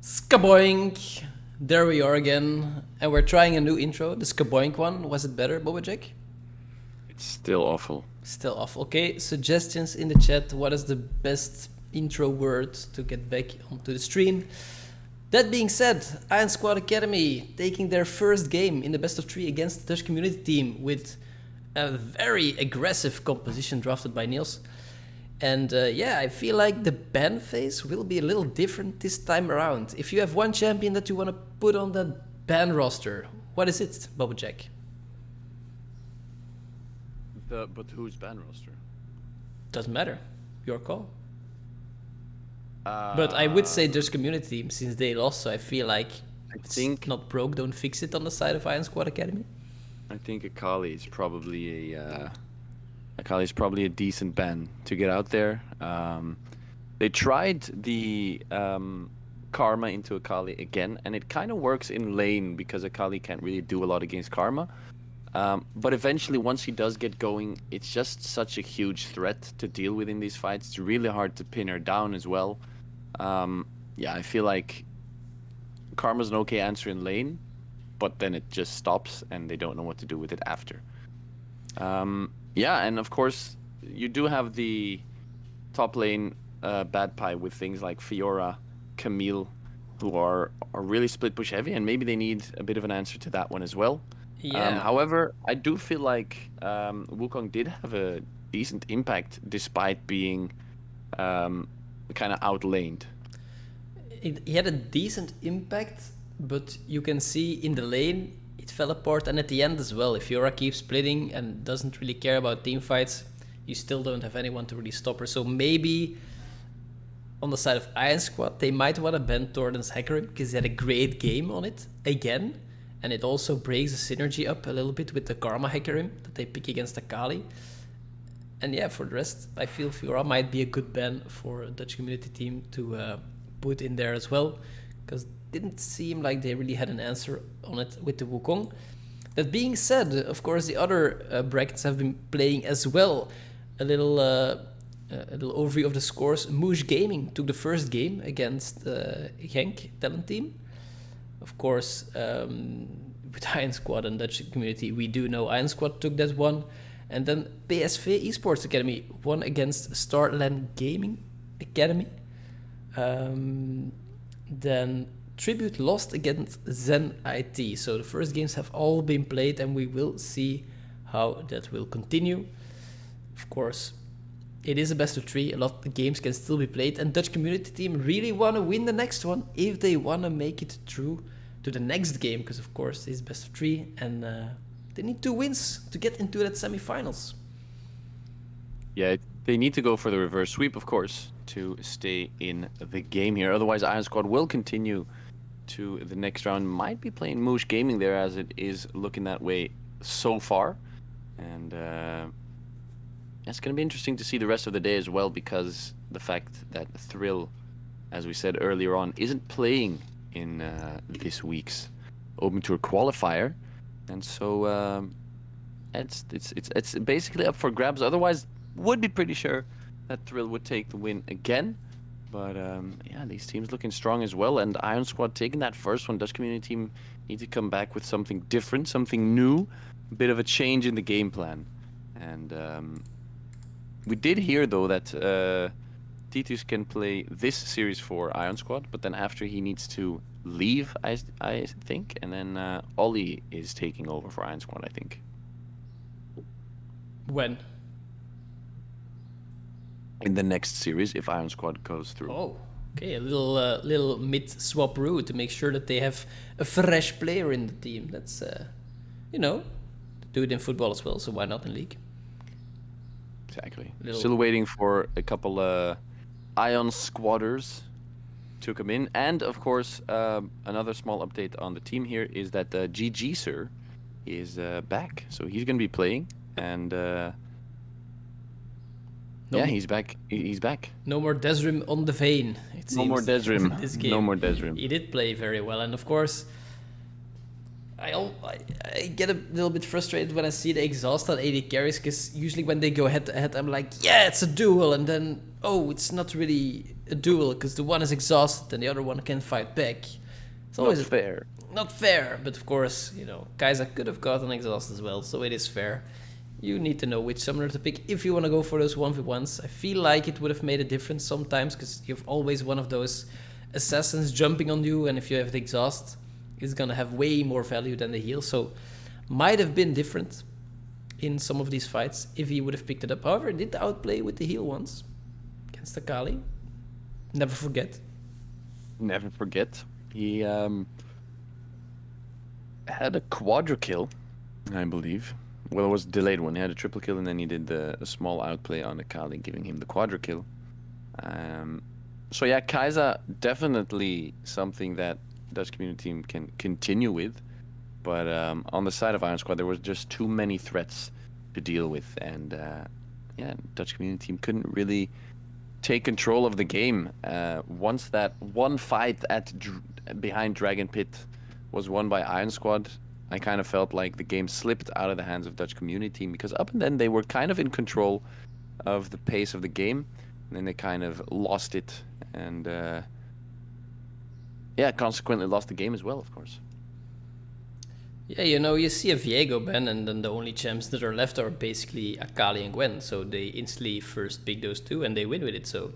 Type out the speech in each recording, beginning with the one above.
Skaboink! There we are again, and we're trying a new intro. The Skaboink one. Was it better, Boba Jack? It's still awful. Still off. Okay, suggestions in the chat. What is the best intro word to get back onto the stream? That being said, Iron Squad Academy taking their first game in the best of 3 against the Dutch community team with a very aggressive composition drafted by Niels. And yeah, I feel like the ban phase will be a little different this time around. If you have one champion that you want to put on that ban roster, what is it, Boba Jack? But who's ban roster? Doesn't matter. Your call. But I would say Dutch community team since they lost, so I feel like it's not broke, don't fix it on the side of Iron Squad Academy. I think Akali is probably a decent ban to get out there. They tried the Karma into Akali again, and it kind of works in lane because Akali can't really do a lot against Karma. But eventually, once he does get going, it's just such a huge threat to deal with in these fights. It's really hard to pin her down as well. Yeah, I feel like Karma's an okay answer in lane, but then it just stops and they don't know what to do with it after. Yeah, and of course, you do have the top lane bad pie with things like Fiora, Camille, who are really split push heavy, and maybe they need a bit of an answer to that one as well. Yeah. However, I do feel like Wukong did have a decent impact despite being kind of outlaned. He had a decent impact, but you can see in the lane it fell apart, and at the end as well. If Fiora keeps splitting and doesn't really care about team fights, you still don't have anyone to really stop her. So maybe on the side of Iron Squad, they might want to ban Torden's Hecarim because he had a great game on it again. And it also breaks the synergy up a little bit with the Karma Hecarim that they pick against Akali. And yeah, for the rest, I feel Fiora might be a good ban for a Dutch community team to put in there as well, because it didn't seem like they really had an answer on it with the Wukong. That being said, of course, the other brackets have been playing as well. A little overview of the scores. Moosh Gaming took the first game against Genk talent team. Of course, with Iron Squad and Dutch community, we do know Iron Squad took that one. And then PSV Esports Academy won against Starland Gaming Academy. Then Tribute lost against Zen IT. So the first games have all been played, and we will see how that will continue. Of course, it is a best of 3. A lot of games can still be played, and Dutch community team really want to win the next one if they want to make it through to the next game, because of course it's best of 3, and they need 2 wins to get into that semifinals. Yeah, they need to go for the reverse sweep, of course, to stay in the game here. Otherwise, Iron Squad will continue to the next round. Might be playing Moosh Gaming there, as it is looking that way so far. And it's going to be interesting to see the rest of the day as well, because the fact that Thrill, as we said earlier on, isn't playing in this week's Open Tour qualifier. And so it's basically up for grabs. Otherwise, would be pretty sure that Thrill would take the win again. But yeah, these teams looking strong as well. And Iron Squad taking that first one. Dutch community team need to come back with something different, something new, a bit of a change in the game plan. And we did hear, though, that Titus can play this series for Iron Squad, but then after he needs to leave, I think, and then Ollie is taking over for Iron Squad, I think. When? In the next series, if Iron Squad goes through. Oh, okay, a little mid-swap route to make sure that they have a fresh player in the team. That's, do it in football as well, so why not in League? Exactly. Still waiting for a couple Ion Squadders to come in. And, of course, another small update on the team here is that GG Sir is back. So he's going to be playing, and he's back. He's back. No more Desrim on the vein, it seems. No more Desrim. This game. No more Desrim. He did play very well, and of course, I get a little bit frustrated when I see the exhaust on AD carries, because usually when they go head to head, I'm like, yeah, it's a duel, and then, oh, it's not really a duel, because the one is exhausted and the other one can fight back. It's always Not fair. Not fair, but of course, Kai'Sa could have gotten exhaust as well, so it is fair. You need to know which summoner to pick if you want to go for those 1v1s. I feel like it would have made a difference sometimes, because you have always one of those assassins jumping on you, and if you have the exhaust, it's gonna have way more value than the heal, so might have been different in some of these fights if he would have picked it up. However, did outplay with the heal once against Akali. Never forget. Never forget. He had a quadra kill, I believe. Well, it was a delayed one. He had a triple kill, and then he did a small outplay on Akali, giving him the quadra kill. So yeah, Kai'Sa definitely something that Dutch community team can continue with, but on the side of Iron Squad, there was just too many threats to deal with, and yeah, Dutch community team couldn't really take control of the game. Once that one fight at behind Dragon Pit was won by Iron Squad, I kind of felt like the game slipped out of the hands of Dutch community team, because up and then they were kind of in control of the pace of the game, and then they kind of lost it, and yeah, consequently lost the game as well, of course. Yeah, you see a Viego ban, and then the only champs that are left are basically Akali and Gwen, so they instantly first pick those two and they win with it. So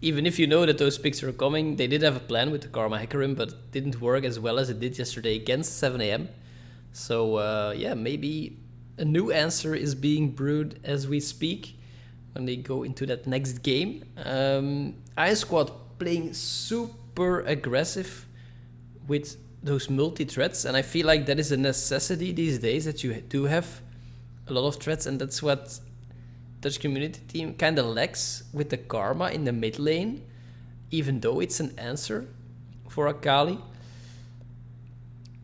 even if you know that those picks are coming, they did have a plan with the Karma Hecarim, but it didn't work as well as it did yesterday against 7 AM. So yeah, maybe a new answer is being brewed as we speak when they go into that next game. Iron Squad playing super aggressive with those multi-threats, and I feel like that is a necessity these days, that you do have a lot of threats, and that's what Dutch community team kind of lacks with the Karma in the mid lane, even though it's an answer for Akali.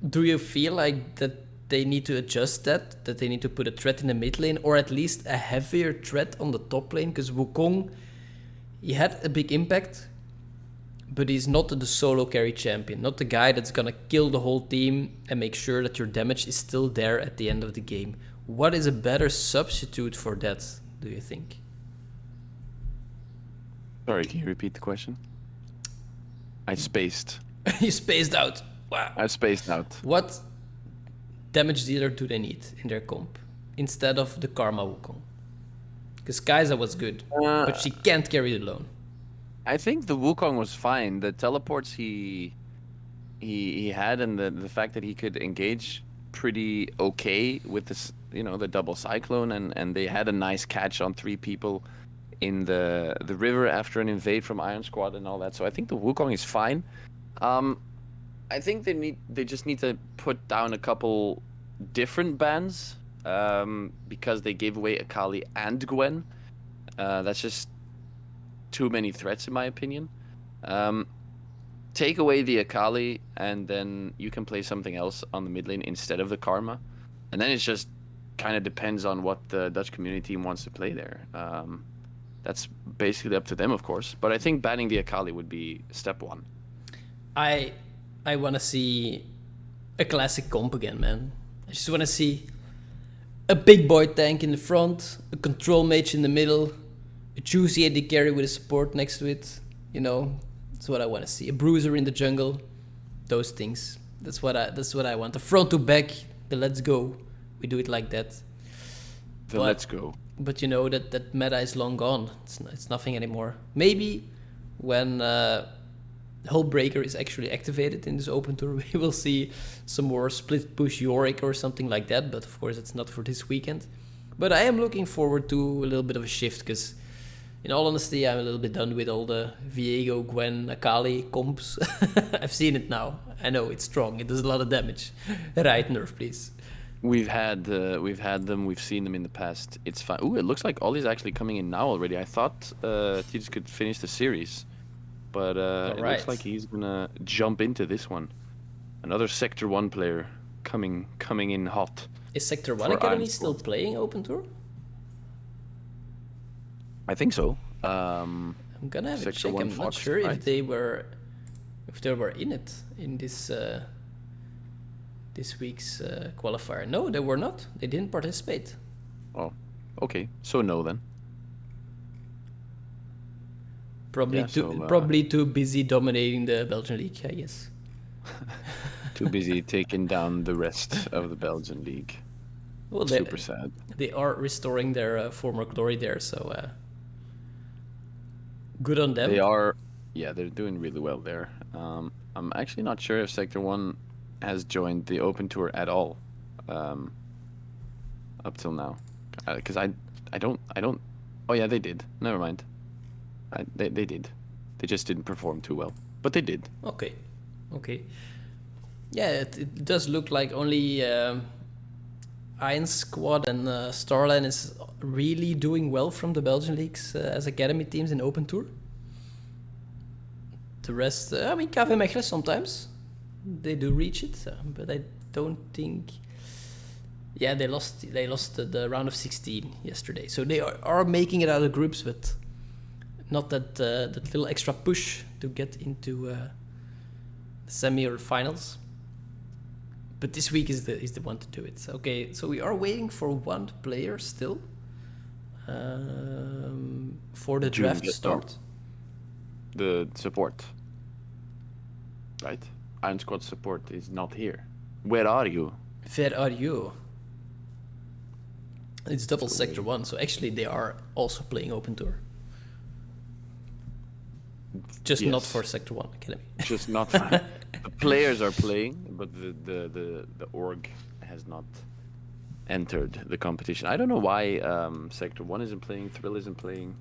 Do you feel like that they need to adjust that they need to put a threat in the mid lane, or at least a heavier threat on the top lane? Because Wukong, he had a big impact, but he's not the solo carry champion, not the guy that's gonna kill the whole team and make sure that your damage is still there at the end of the game. What is a better substitute for that, do you think? Sorry, can you repeat the question? I spaced. You spaced out. Wow. I spaced out. What damage dealer do they need in their comp instead of the Karma Wukong? Because Kai'Sa was good, but she can't carry it alone. I think the Wukong was fine. The teleports he had, and the fact that he could engage pretty okay with this, the double cyclone, and they had a nice catch on 3 people in the river after an invade from Iron Squad and all that. So I think the Wukong is fine. I think they just need to put down a couple different bans, because they gave away Akali and Gwen. That's just too many threats, in my opinion. Take away the Akali, and then you can play something else on the mid lane instead of the Karma, and then it just kind of depends on what the Dutch community team wants to play there. That's basically up to them, of course, but I think banning the Akali would be step 1. I want to see a classic comp again, man. I just want to see a big boy tank in the front, a control mage in the middle, a juicy AD carry with a support next to it. That's what I want to see. A bruiser in the jungle, those things. That's what I want. The front to back, the let's go. We do it like that. Let's go. But that meta is long gone. It's nothing anymore. Maybe when Hullbreaker is actually activated in this open tour, we will see some more split push Yorick or something like that. But of course, it's not for this weekend. But I am looking forward to a little bit of a shift, because in all honesty, I'm a little bit done with all the Viego, Gwen, Akali comps. I've seen it now. I know it's strong. It does a lot of damage. Right, nerf, please. We've had them. We've seen them in the past. It's fine. Ooh, it looks like Ollie's actually coming in now already. I thought Titus could finish the series, but it looks like he's gonna jump into this one. Another Sector 1 player coming in hot. Is Sector 1 Academy still playing Open Tour? I think so. I'm gonna have a check. I'm not sure if they were in it in this this week's qualifier. No, they were not. They didn't participate. Oh, okay. So no then. Probably too busy dominating the Belgian league, I guess. Too busy taking down the rest of the Belgian league. Well, super sad. They are restoring their former glory there, so good on them. They are, yeah, they're doing really well there. I'm actually not sure if Sector 1 has joined the Open Tour at all, up till now, because I don't. Oh yeah, they did. Never mind. They did. They just didn't perform too well, but they did. Okay. Yeah, it does look like only Iron Squad and Starline is really doing well from the Belgian leagues as academy teams in Open Tour. The rest, I mean, KV Mechelen sometimes they do reach it, but I don't think. Yeah, they lost the round of 16 yesterday, so they are making it out of groups, but not that little extra push to get into the semi or finals. But this week is the one to do it. Okay, so we are waiting for one player still for the draft start. The support, right? Iron Squad support is not here. Where are you? Where are you? It's double Sector 1, so actually they are also playing Open Tour. Just not for Sector 1 Academy. Just not for... The players are playing, but the org has not entered the competition. I don't know why Sector 1 isn't playing, Thrill isn't playing.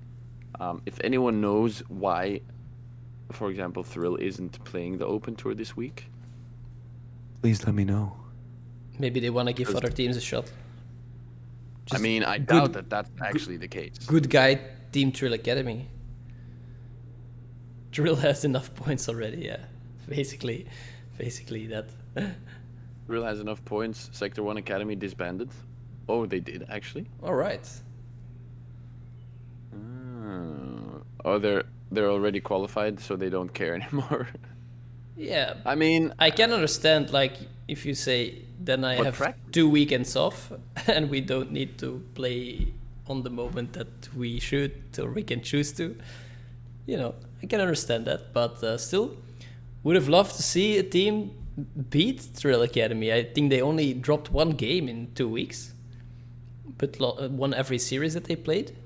If anyone knows why, for example, Thrill isn't playing the Open Tour this week, please let me know. Maybe they want to give other teams a shot. I mean, I doubt that that's actually the case. Good guy, Team Thrill Academy. Thrill has enough points already, yeah. Basically that. Thrill has enough points. Sector 1 Academy disbanded. Oh, they did, actually. All right. Oh, they're already qualified, so they don't care anymore. Yeah. I mean, I can understand, like, if you say, then I have 2 weekends off, and we don't need to play on the moment that we should, or we can choose to. You know, I can understand that, but still, would have loved to see a team beat Thrill Academy. I think they only dropped one game in 2 weeks, but won every series that they played.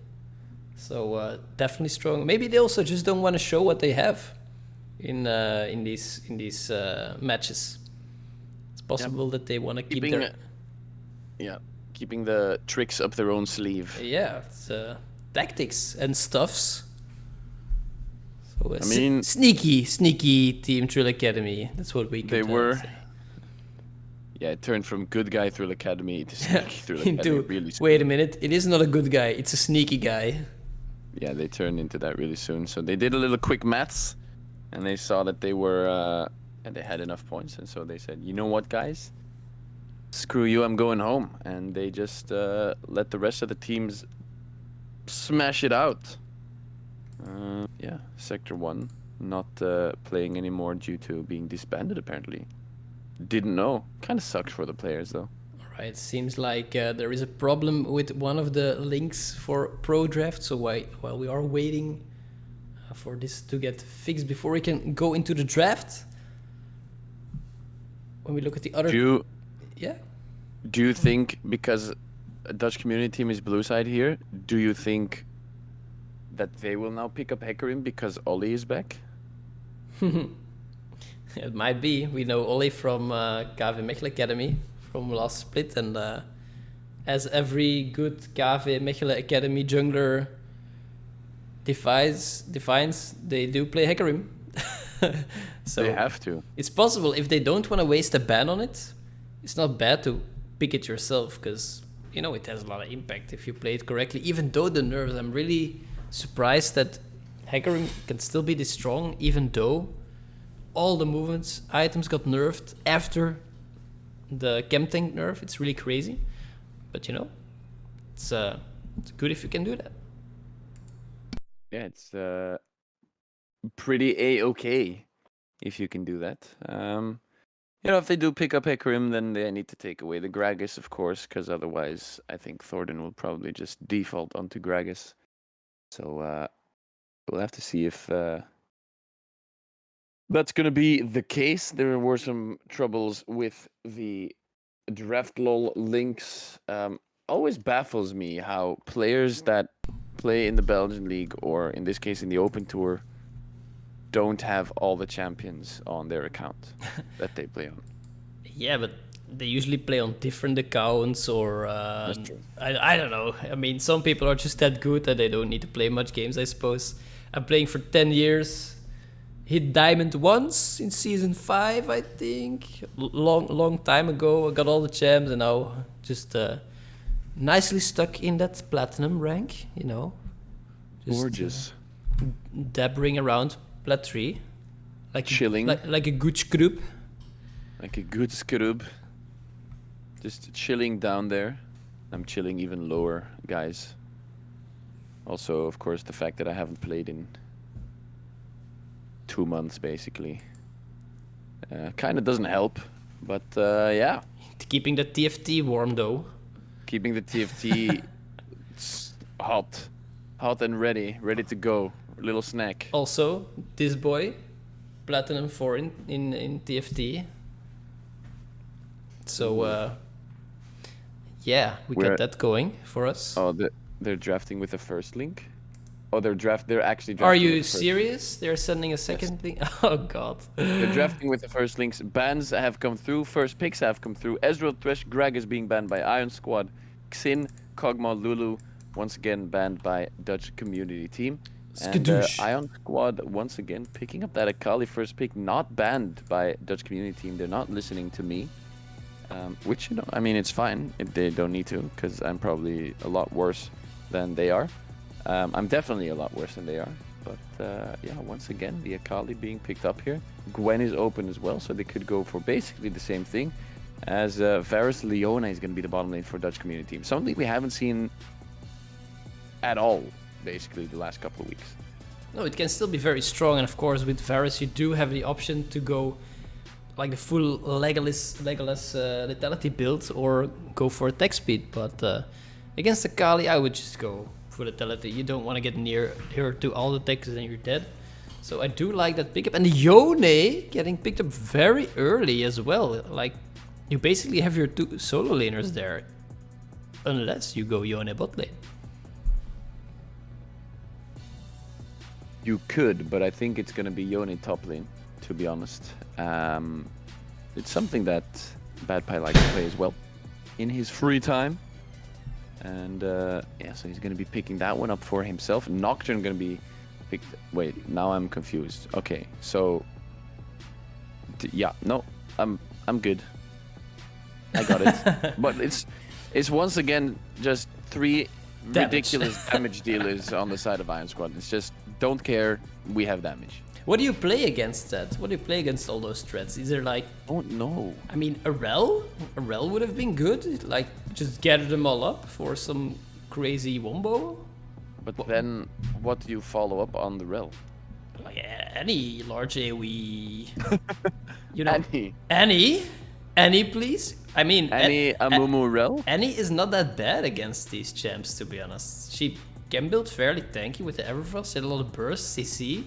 So definitely strong. Maybe they also just don't want to show what they have in these matches. It's possible that they want to keep keeping the tricks up their own sleeve. Yeah, it's, tactics and stuffs. So I mean, sneaky Team Thrill Academy. That's what we could say. Yeah, it turned from good guy Thrill Academy to sneaky Thrill Academy. Really soon. Wait a minute, it is not a good guy. It's a sneaky guy. Yeah, they turned into that really soon. So they did a little quick maths, and they saw that they were and they had enough points, and so they said, you know what, guys, screw you, I'm going home. And they just let the rest of the teams smash it out. Yeah, Sector 1 not playing anymore due to being disbanded, apparently. Didn't know. Kind of sucks for the players, though. Alright, seems like there is a problem with one of the links for Pro Draft, so while we are waiting for this to get fixed before we can go into the draft, when we look at the other... Do you think, because a Dutch community team is blue side here, do you think that they will now pick up Hecarim because Ollie is back? It might be. We know Ollie from KV Mechelen Academy from last split, and as every good KV Mechelen Academy jungler defines, they do play Hecarim. So they have to. It's possible if they don't want to waste a ban on it. It's not bad to pick it yourself, because you know it has a lot of impact if you play it correctly. Even though the nerfs, I'm really surprised that Hecarim can still be this strong, even though all the movements, items got nerfed after the Chem Tank nerf. It's really crazy. But you know, it's good if you can do that. Yeah, it's pretty A-okay if you can do that. You know, if they do pick up Hecarim, then they need to take away the Gragas, of course, because otherwise I think Thornton will probably just default onto Gragas. So we'll have to see if that's going to be the case. There were some troubles with the draft lol links. Always baffles me how players that play in the Belgian league, or in this case in the Open Tour, don't have all the champions on their account that they play on. Yeah, but they usually play on different accounts, or That's true. I don't know. I mean, some people are just that good that they don't need to play much games, I suppose. I'm playing for 10 years. Hit diamond once in season 5, I think. Long time ago. I got all the champs, and now just nicely stuck in that platinum rank, you know. Just, Gorgeous. Dabbering around plat 3. Like Chilling. like a good scrub. Like a good scrub. Just chilling down there. I'm chilling even lower, guys. Also, of course, the fact that I haven't played in 2 months, basically. Kind of doesn't help. But, yeah. Keeping the TFT warm, though. Keeping the TFT hot. Hot and ready. Ready to go. A little snack. Also, this boy, Platinum 4 in TFT. So, yeah, we got that going for us. Oh, they're drafting with the first link? Oh, they're actually drafting. Are with you the first serious? They're sending a second link? Oh, God. They're drafting with the first links. Bans have come through. First picks have come through. Ezreal, Thresh, Greg is being banned by Iron Squad. Xin, Kog'Maw, Lulu, once again banned by Dutch community team. And Skadoosh. Iron Squad once again picking up that Akali first pick, not banned by Dutch community team. They're not listening to me. Which, you know, I mean, it's fine if they don't need to, because I'm probably a lot worse than they are. I'm definitely a lot worse than they are. But yeah, once again, the Akali being picked up here. Gwen is open as well, so they could go for basically the same thing as Varus Leona is going to be the bottom lane for Dutch community team. Something we haven't seen at all, basically, the last couple of weeks. No, it can still be very strong, and of course, with Varus, you do have the option to go like the full Legolas lethality build, or go for attack speed. But against Akali, I would just go for lethality. You don't want to get near her to all the attacks, then you're dead. So I do like that pickup, and the Yone getting picked up very early as well. Like, you basically have your 2 solo laners there, unless you go Yone bot lane. You could, but I think it's going to be Yone top lane, to be honest. It's something that Bad Pie likes to play as well in his free time. And yeah, so he's going to be picking that one up for himself. Nocturne going to be picked. Wait, now I'm confused. Okay, so yeah, no, I'm good. I got it. But it's once again just 3 ridiculous damage dealers on the side of Iron Squad. It's just, don't care, we have damage. What do you play against that? What do you play against all those threats? Is there like... Don't know. I mean, Arel? Arel would have been good. Like, just gather them all up for some crazy wombo. But then, what do you follow up on the rel? Like, any large AoE... you know, Any, Any, please? I mean... Any Amumu rel? Annie is not that bad against these champs, to be honest. She can build fairly tanky with the Everfrost, hit a lot of bursts, CC.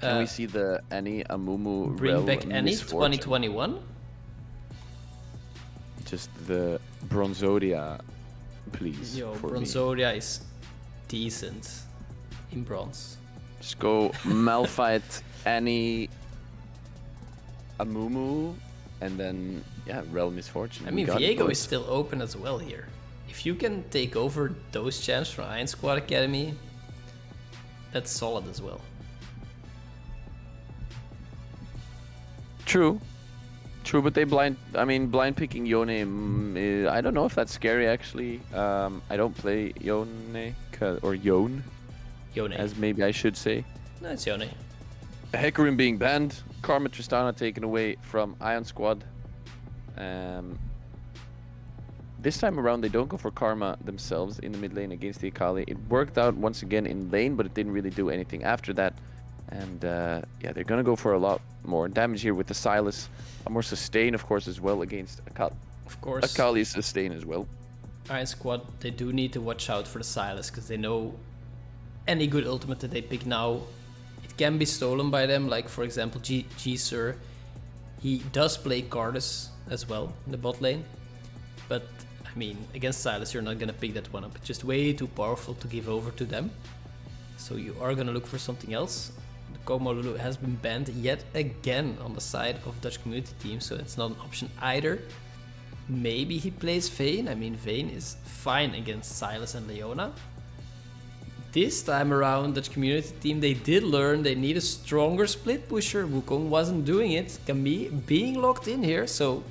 Can we see the Annie Amumu Bring rel back Annie misfortune? 2021? Just the Bronzodia, please. Yo, for me. Bronzodia is decent in bronze. Just go Malphite, Annie, Amumu, and then, yeah, rel misfortune. I mean, We got Viego both. is still open as well here. If you can take over those champs from Iron Squad Academy, that's solid as well. True, but they blind picking Yone. I don't know if that's scary actually. I don't play Yone or Yone, as maybe I should say. No, it's Yone. Hecarim being banned, Karma Tristana taken away from Iron Squad. This time around, they don't go for Karma themselves in the mid lane against the Akali. It worked out once again in lane, but it didn't really do anything after that. And yeah, they're gonna go for a lot more damage here with the Silas. A more sustain, of course, as well against Of course, Akali's sustain as well. Iron Squad, they do need to watch out for the Silas, because they know any good ultimate that they pick now, it can be stolen by them. Like, for example, G-Sir, he does play Cardus as well in the bot lane. But, I mean, against Silas, you're not going to pick that one up. It's just way too powerful to give over to them. So you are going to look for something else. The Como Lulu has been banned yet again on the side of Dutch community team, so it's not an option either. Maybe he plays Vayne. I mean, Vayne is fine against Silas and Leona. This time around, Dutch community team, they did learn they need a stronger split pusher. Wukong wasn't doing it. Camille being locked in here, so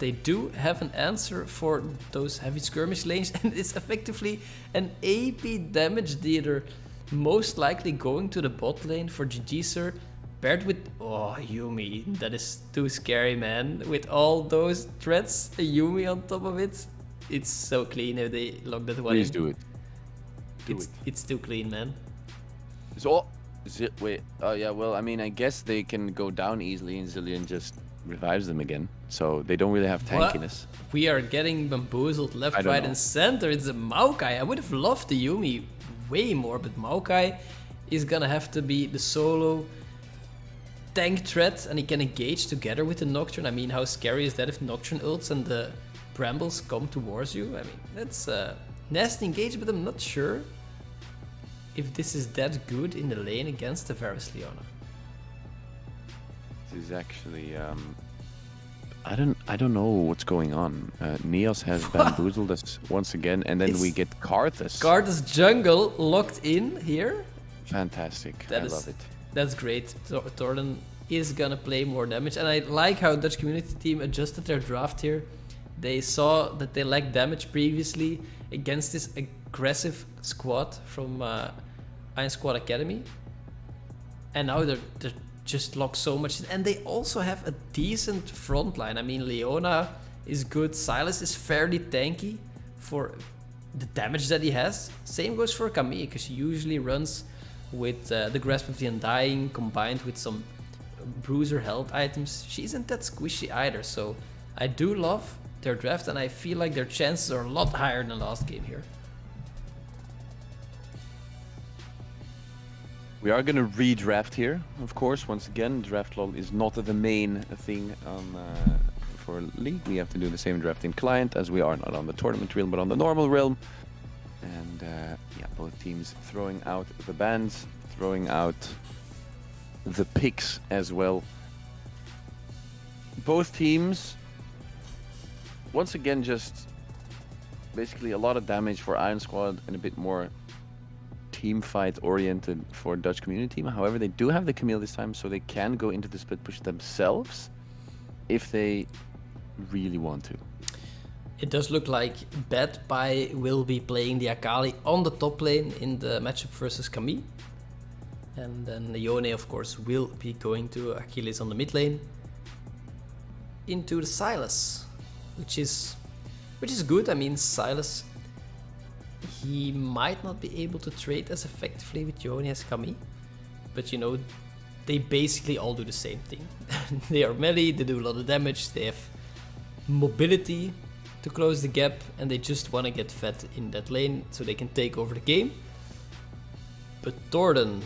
they do have an answer for those heavy skirmish lanes, and it's effectively an AP damage dealer, most likely going to the bot lane for GG-Sir, paired with, oh, Yuumi, that is too scary, man. With all those threats, a Yuumi on top of it, it's so clean if they lock that one Please in. do it. It's too clean, man. So, wait. Oh yeah. Well, I mean, I guess they can go down easily, and Zilean just revives them again. So they don't really have tankiness. What? We are getting bamboozled left, I don't right, know. and center. It's a Maokai. I would have loved the Yuumi way more, but Maokai is gonna have to be the solo tank threat, and he can engage together with the Nocturne. I mean, how scary is that if Nocturne ults and the Brambles come towards you? I mean, that's a nasty engage, but I'm not sure if this is that good in the lane against the Varus Leona. This is actually I don't know what's going on. Neos has bamboozled us once again, and then we get Karthus. Karthus jungle locked in here. Fantastic. I love it. That's great. Torden is gonna play more damage, and I like how Dutch community team adjusted their draft here. They saw that they lacked damage previously against this aggressive squad from Iron Squad Academy, and now they're just locked so much, and they also have a decent front line. I mean, Leona is good, Silas is fairly tanky for the damage that he has. Same goes for Camille, because she usually runs with the Grasp of the Undying combined with some bruiser health items. She isn't that squishy either, so I do love their draft, and I feel like their chances are a lot higher than last game here. We are going to redraft here, of course. Once again, draft log is not the main thing for League. We have to do the same draft in client, as we are not on the tournament realm, but on the normal realm. And yeah, both teams throwing out the bans, throwing out the picks as well. Both teams, once again, just basically a lot of damage for Iron Squad and a bit more team fight oriented for Dutch community team. However, they do have the Camille this time, so they can go into the split push themselves if they really want to. It does look like Bad Pie will be playing the Akali on the top lane in the matchup versus Camille. And then Yone, of course, will be going to Achilles on the mid lane. Into the Silas, which is good. I mean, Silas, he might not be able to trade as effectively with Yone as Camille, but you know, they basically all do the same thing. They are melee, they do a lot of damage, they have mobility to close the gap, and they just want to get fed in that lane so they can take over the game. But Torden,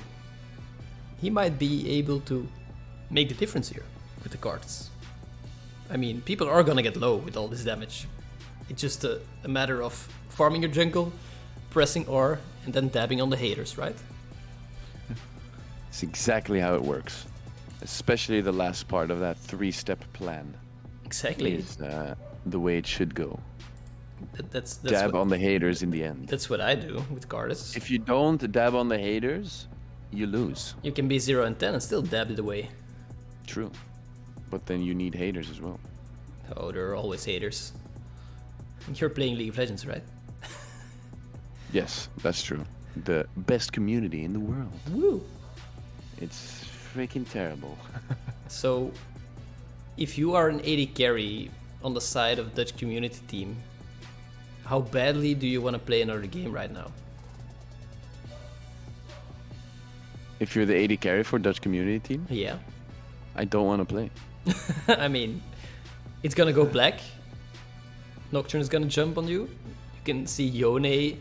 he might be able to make the difference here with the cards. I mean, people are gonna get low with all this damage. It's just a matter of farming your jungle, pressing R, and then dabbing on the haters, right? It's exactly how it works. Especially the last part of that 3-step plan. Exactly. Is the way it should go. That's dab what, on the haters in the end. That's what I do with Cardus. If you don't dab on the haters, you lose. You can be 0 and 10 and still dab it away. True. But then you need haters as well. Oh, there are always haters. You're playing League of Legends, right? Yes, that's true. The best community in the world. Woo! It's freaking terrible. So, if you are an AD carry on the side of Dutch community team, how badly do you want to play another game right now? If you're the AD carry for Dutch community team, Yeah. I don't want to play. I mean, it's gonna go black. Nocturne is gonna jump on you. You can see Yone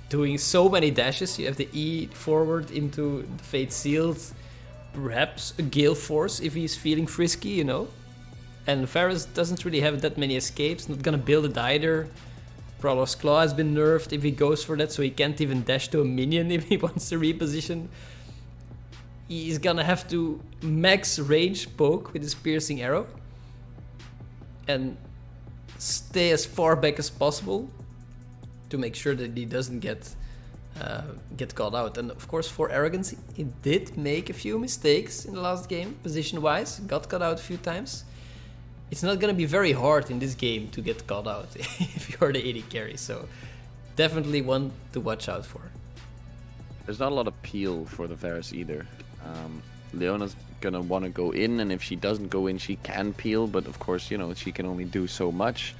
doing so many dashes. You have the E forward into the Fate Sealed. Perhaps a Gale Force if he's feeling frisky, you know. And Varus doesn't really have that many escapes. Not gonna build it either. Prowler's Claw has been nerfed if he goes for that, so he can't even dash to a minion if he wants to reposition. He's gonna have to max range poke with his piercing arrow and stay as far back as possible to make sure that he doesn't get caught out. And of course, for arrogance, he did make a few mistakes in the last game, position-wise. Got caught out a few times. It's not gonna be very hard in this game to get caught out if you're the AD carry, so definitely one to watch out for. There's not a lot of peel for the Varus either. Leona's gonna want to go in, and if she doesn't go in, she can peel, but of course, you know, she can only do so much.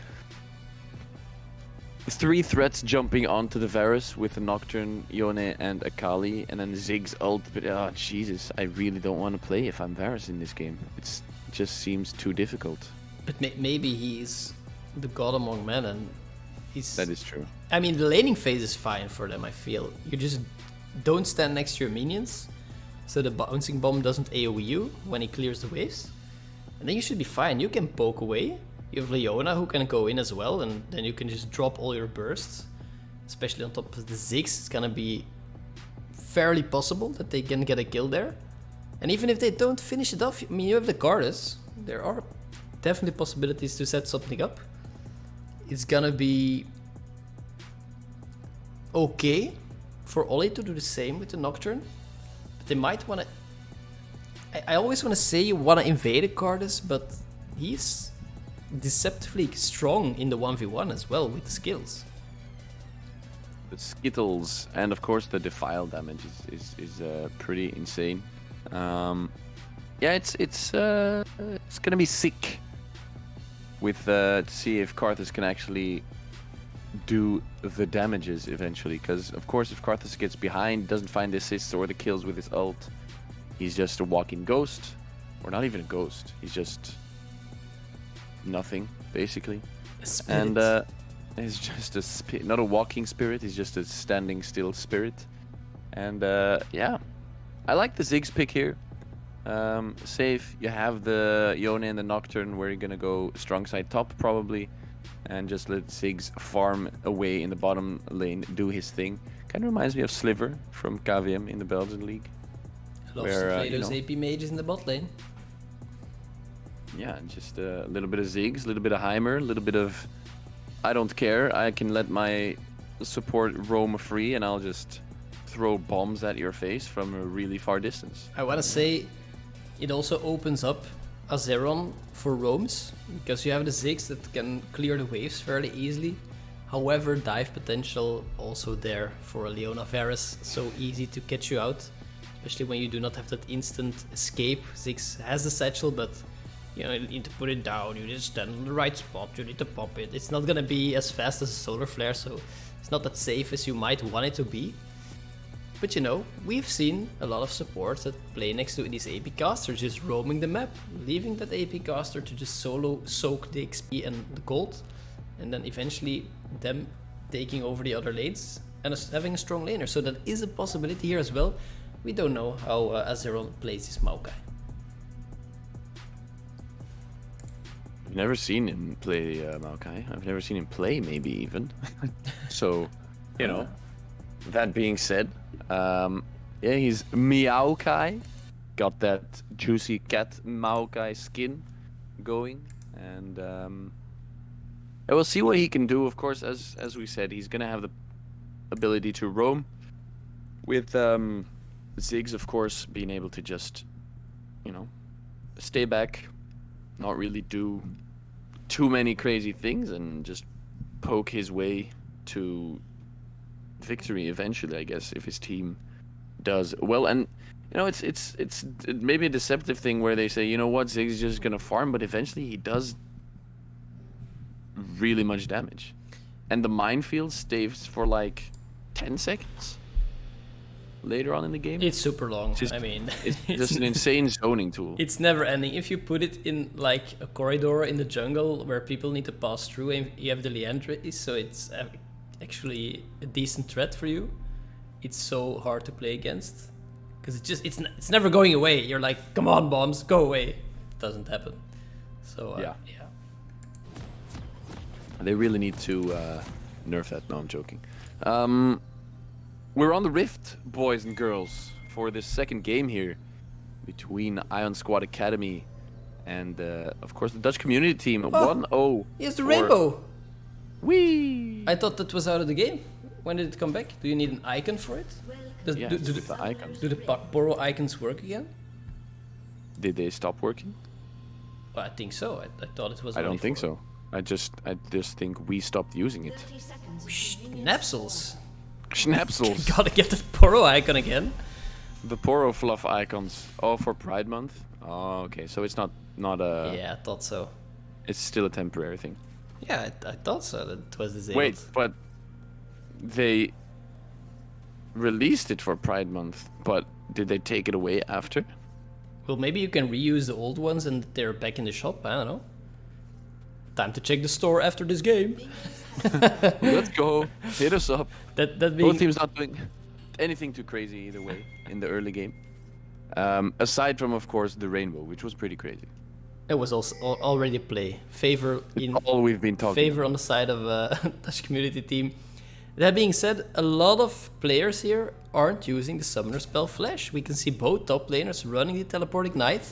3 threats jumping onto the Varus with a Nocturne, Yone, and Akali, and then Ziggs ult. But oh Jesus, I really don't want to play if I'm Varus in this game. It just seems too difficult. But maybe he's the god among men, and he's... That is true. I mean, the laning phase is fine for them, I feel. You just don't stand next to your minions, so the bouncing bomb doesn't AoE you when he clears the waves. And then you should be fine. You can poke away. You have Leona who can go in as well, and then you can just drop all your bursts. Especially on top of the Ziggs, it's gonna be fairly possible that they can get a kill there. And even if they don't finish it off, I mean, you have the Gardas. There are definitely possibilities to set something up. It's gonna be okay for Ollie to do the same with the Nocturne. But they might want to... I always want to say you want to invade a Gardas, but he's deceptively strong in the 1v1 as well with the skills. The Skittles and of course the Defile damage is pretty insane. Yeah, it's gonna be sick with to see if Karthus can actually do the damages eventually, because of course if Karthus gets behind, doesn't find the assists or the kills with his ult, he's just a walking ghost, or not even a ghost, he's just nothing basically. And he's just a not a walking spirit, he's just a standing still spirit. And yeah, I like the Ziggs pick here. Safe, you have the Yone and the Nocturne where you're gonna go strong side top probably, and just let Ziggs farm away in the bottom lane, do his thing. Kind of reminds me of Sliver from KVM in the Belgian league. Loves to play those AP mages in the bot lane. Yeah, just a little bit of Ziggs, a little bit of Heimer, a little bit of I don't care, I can let my support roam free and I'll just throw bombs at your face from a really far distance. I want to say it also opens up Azeron for roams, because you have the Ziggs that can clear the waves fairly easily. However, dive potential also there for a Leona Varus, so easy to catch you out, especially when you do not have that instant escape. Ziggs has the satchel, but you know, you need to put it down, you need to stand on the right spot, you need to pop it. It's not gonna be as fast as a solar flare, so it's not that safe as you might want it to be. But you know, we've seen a lot of supports that play next to these AP casters just roaming the map, leaving that AP caster to just solo soak the XP and the gold, and then eventually them taking over the other lanes and having a strong laner. So that is a possibility here as well. We don't know how Azeron plays his Maokai. I've never seen him play Maokai. I've never seen him play, maybe even. So, you know, that being said, yeah, he's Meowkai. Got that juicy cat Maokai skin going, and we'll see what he can do. Of course, as we said, he's gonna have the ability to roam. With Ziggs, of course, being able to just, you know, stay back, not really do too many crazy things, and just poke his way to victory eventually, I guess, if his team does well. And you know, it's maybe a deceptive thing where they say, you know what, Ziggs is just gonna farm, but eventually he does really much damage, and the minefield stays for like 10 seconds. later on in the game. It's super long. Just- I mean, It's just an insane zoning tool. it's never ending. If you put it in like a corridor in the jungle where people need to pass through, and you have the Leandris, so it's actually a decent threat for you. It's so hard to play against because it's never going away. You're like, come on, bombs, go away. It doesn't happen. So Yeah. yeah. They really need to nerf that. No, I'm joking. We're on the Rift, boys and girls, for this second game here between Ion Squad Academy and, of course, the Dutch community team. 1-0. Here's the for- rainbow. Whee! I thought that was out of the game. When did it come back? Do you need an icon for it? Yeah, do, it's do with the icons. do the Poro icons work again? Did they stop working? Well, I think so. I thought it was. I only don't think for- so. I just think we stopped using it. Napsels. Schnapsels. Gotta get the Poro icon again. The Poro Fluff icons. Oh, for Pride Month? Oh, okay. So it's not a... Yeah, I thought so. It's still a temporary thing. Yeah, I thought so. That it was disabled. Wait, but they released it for Pride Month, but did they take it away after? Well, maybe you can reuse the old ones and they're back in the shop. I don't know. Time to check the store after this game. Let's go. Hit us up. That Both being teams not doing anything too crazy either way in the early game. Aside from, of course, the rainbow, which was pretty crazy. it was also already a play. Favor in All we've been talking favor on the side of Dutch community team. That being said, a lot of players here aren't using the summoner spell Flash. We can see both top laners running the teleport ignite.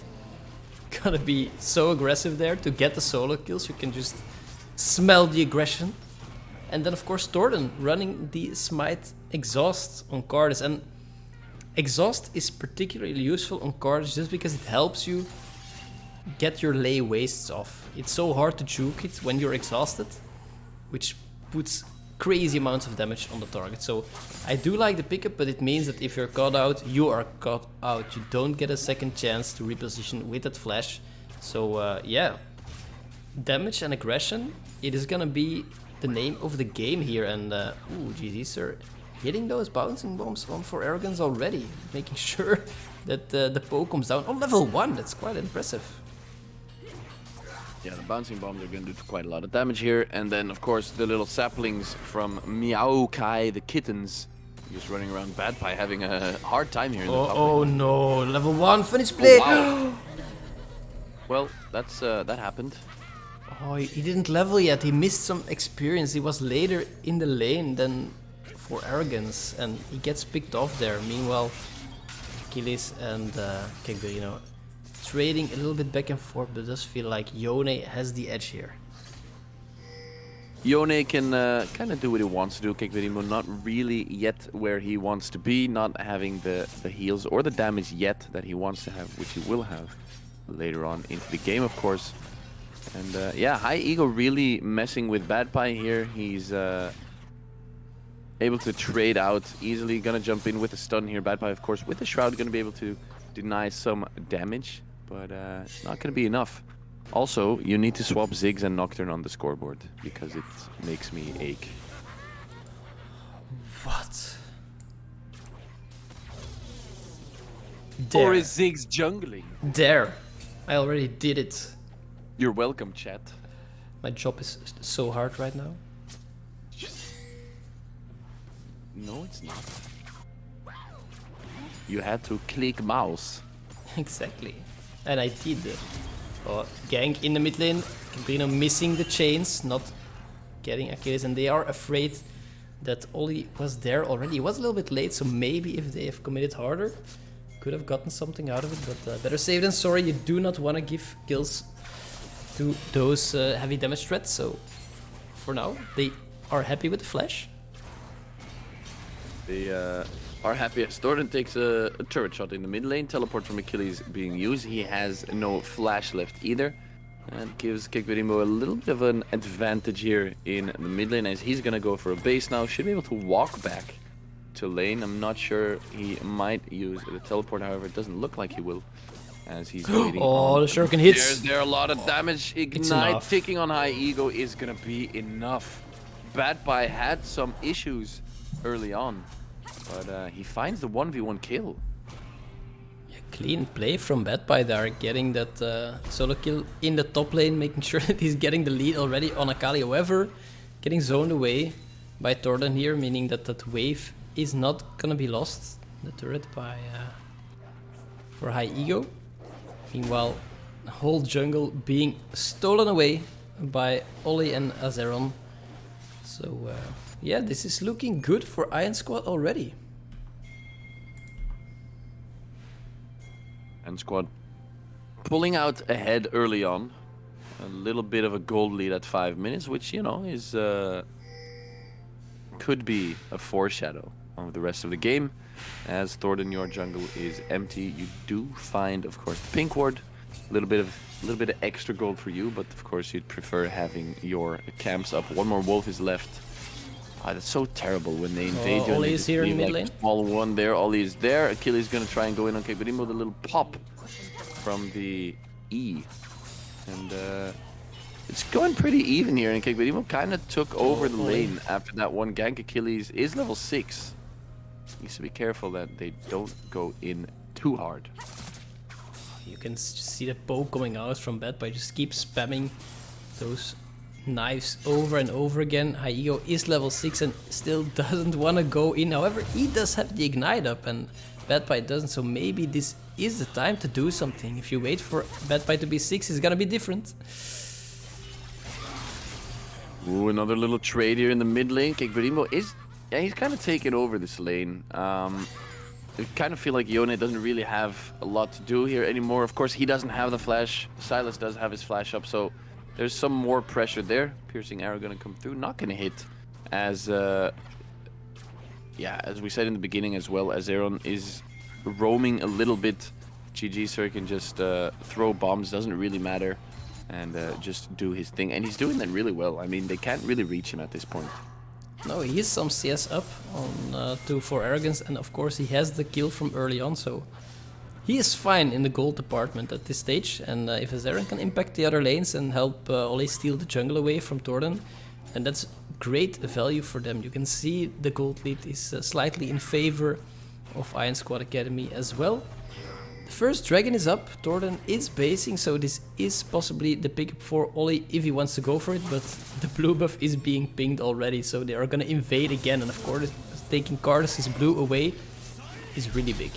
Gotta be so aggressive there to get the solo kills. You can just smell the aggression. And then of course Torden running the smite exhaust on Cardis. And exhaust is particularly useful on Cardis just because it helps you get your lay wastes off. It's so hard to juke it when you're exhausted, which puts crazy amounts of damage on the target. So I do like the pickup, but it means that if you're caught out, you are caught out. You don't get a second chance to reposition with that flash. So yeah, damage and aggression, it is gonna be the name of the game here. And ooh, GG sir, hitting those bouncing bombs on for Arrogance already, making sure that the poke comes down on level 1. That's quite impressive. Yeah, the bouncing bombs are going to do quite a lot of damage here. And then, of course, the little saplings from Meow Kai, the kittens, just running around Bad Pie, having a hard time here in the top lane. Oh no, level 1 finish play. Wow. Well, that's that happened. Oh, he didn't level yet. He missed some experience. He was later in the lane than for Arrogance, and he gets picked off there. Meanwhile, Achilles and Kegberino trading a little bit back and forth, but it does feel like Yone has the edge here. Yone can kind of do what he wants to do. Kekverimo not really yet where he wants to be, not having the heals or the damage yet that he wants to have, which he will have later on into the game, of course. And yeah, High Ego really messing with Bad Pie here. He's able to trade out easily. Gonna jump in with a stun here. Bad Pie, of course, with the Shroud, gonna be able to deny some damage, but it's not gonna be enough. Also, you need to swap Ziggs and Nocturne on the scoreboard because it makes me ache. What? Or There. is Ziggs jungling? There. I already did it. You're welcome, chat. My job is so hard right now. No, it's not. You had to click mouse. Exactly. And I did. Oh, gank in the mid lane. Kegberino missing the chains, not getting Achilles, and they are afraid that Oli was there already. He was a little bit late, so maybe if they have committed harder, could have gotten something out of it, but better safe than sorry. You do not want to give kills to those heavy damage threats, so for now, they are happy with the flash. They are happy as Thornton takes a turret shot in the mid lane. Teleport from Achilles being used. He has no flash left either. And gives Kekverimo a little bit of an advantage here in the mid lane as he's gonna go for a base now. Should be able to walk back to lane. I'm not sure he might use the teleport, however, it doesn't look like he will. As he's waiting Oh, on. the shuriken hits. There are a lot of damage. It's Ignite enough. ticking on High Ego is gonna be enough. Bad Pie had some issues early on. But he finds the 1v1 kill. Yeah, clean play from Badpie there, getting that solo kill in the top lane, making sure that he's getting the lead already on Akali. However, getting zoned away by Torden here, meaning that that wave is not gonna be lost. The turret by for high ego. Meanwhile, the whole jungle being stolen away by Ollie and Azeron. So yeah, this is looking good for Iron Squad already. And Squad pulling out ahead early on. A little bit of a gold lead at 5 minutes, which, you know, is could be a foreshadow of the rest of the game. As Thornton, your jungle is empty. You do find, of course, the pink ward. A little bit of extra gold for you, but of course you'd prefer having your camps up. One more wolf is left. Ah, that's so terrible when they invade you. Ollie is here in mid lane. Small one there. Ollie is there. Achilles gonna try and go in on Kekberimo with a little pop from the E, and it's going pretty even here. And Kekberimo kind of took over the lane after that one gank. Achilles is level 6. Needs to be careful that they don't go in too hard. You can see the poke coming out from Badpie. Just keep spamming those knives over and over again. High Ego is level 6 and still doesn't want to go in. However, he does have the ignite up and Badpie doesn't, so maybe this is the time to do something. If you wait for Badpie to be 6, it's gonna be different. Ooh, another little trade here in the mid lane. Kekberimo is... yeah, he's kind of taken over this lane. I kind of feel like Yone doesn't really have a lot to do here anymore. Of course, he doesn't have the flash. Silas does have his flash up, so there's some more pressure there. Piercing arrow gonna come through, not gonna hit. As yeah, as we said in the beginning as well, as Aaron is roaming a little bit. GG Sir can just throw bombs, doesn't really matter, and just do his thing. And he's doing that really well. I mean, they can't really reach him at this point. No, he is some CS up on 2-4 Arrogance, and of course he has the kill from early on, so he is fine in the gold department at this stage. And if Azaran can impact the other lanes and help Ollie steal the jungle away from Torden, and that's great value for them. You can see the gold lead is slightly in favor of Iron Squad Academy as well. The first dragon is up, Torden is basing, so this is possibly the pick for Ollie if he wants to go for it, but the blue buff is being pinged already, so they are gonna invade again, and of course taking Cardus' blue away is really big.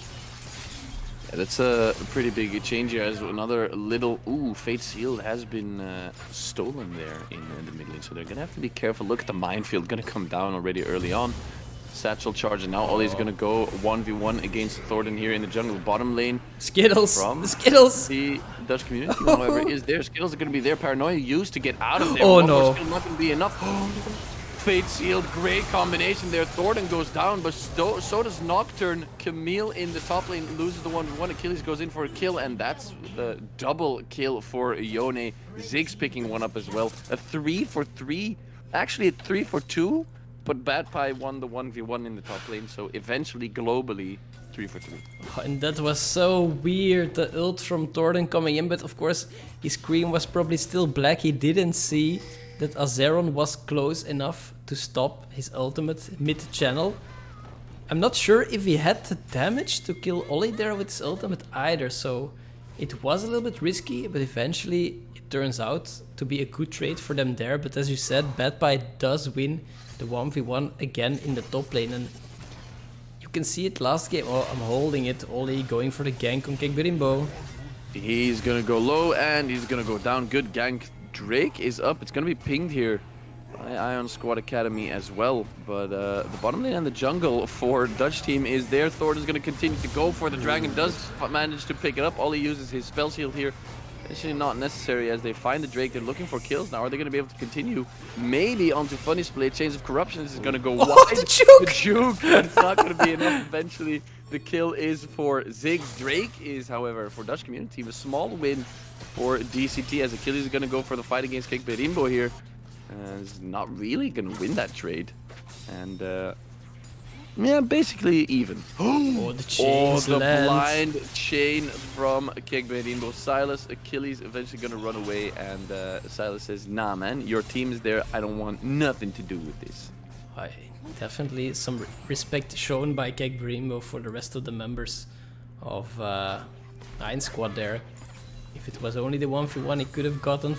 Yeah, that's a pretty big change here, as another little... ooh, Fate's Shield has been stolen there in the mid lane, so they're gonna have to be careful. Look at the minefield, gonna come down already early on. Satchel charge, and now Ollie's gonna go 1v1 against Thornton here in the jungle bottom lane. Skittles! From the Skittles! The Dutch community, however, is there. Skittles are gonna be there. Paranoia used to get out of there. Oh One no. more skill not gonna be enough. Fate Sealed, great combination there. Thornton goes down, but so does Nocturne. Camille in the top lane loses the 1v1. Achilles goes in for a kill, and that's the double kill for Yone. Ziggs picking one up as well. A 3 for 3. Actually, a 3 for 2. But Badpie won the 1v1 in the top lane, so eventually, globally, 3 for 3. Oh, and that was so weird, the ult from Torden coming in, but of course his screen was probably still black. He didn't see that Azeron was close enough to stop his ultimate mid-channel. I'm not sure if he had the damage to kill Ollie there with his ultimate either, so it was a little bit risky, but eventually it turns out to be a good trade for them there. But as you said, Badpie does win the 1v1 again in the top lane, and you can see it last game. Oh, I'm holding it. Ollie going for the gank on Kekberimo. He's gonna go low and he's gonna go down. Good gank. Drake is up. It's gonna be pinged here by Iron Squad Academy as well. But the bottom lane and the jungle for Dutch team is there. Thornton is gonna continue to go for the dragon. Does manage to pick it up. Ollie uses his spell shield here. Actually not necessary as they find the Drake. They're looking for kills now. Are they going to be able to continue? Maybe onto Funny Split. Chains of Corruption. This is going to go wide. The juke! The juke, but it's not going to be enough. Eventually, the kill is for Ziggs. Drake is, however, for Dutch community, a small win for DCT as Achilles is going to go for the fight against Kekberimbo here. Is not really going to win that trade. And yeah, basically even. Oh, the chains the land. blind chain from Kekberimbo. Silas, Achilles eventually gonna run away, and Silas says, nah man, your team is there, I don't want nothing to do with this. Definitely some respect shown by Kegbrimo for the rest of the members of Iron Squad there. If it was only the 1v1, he could have gotten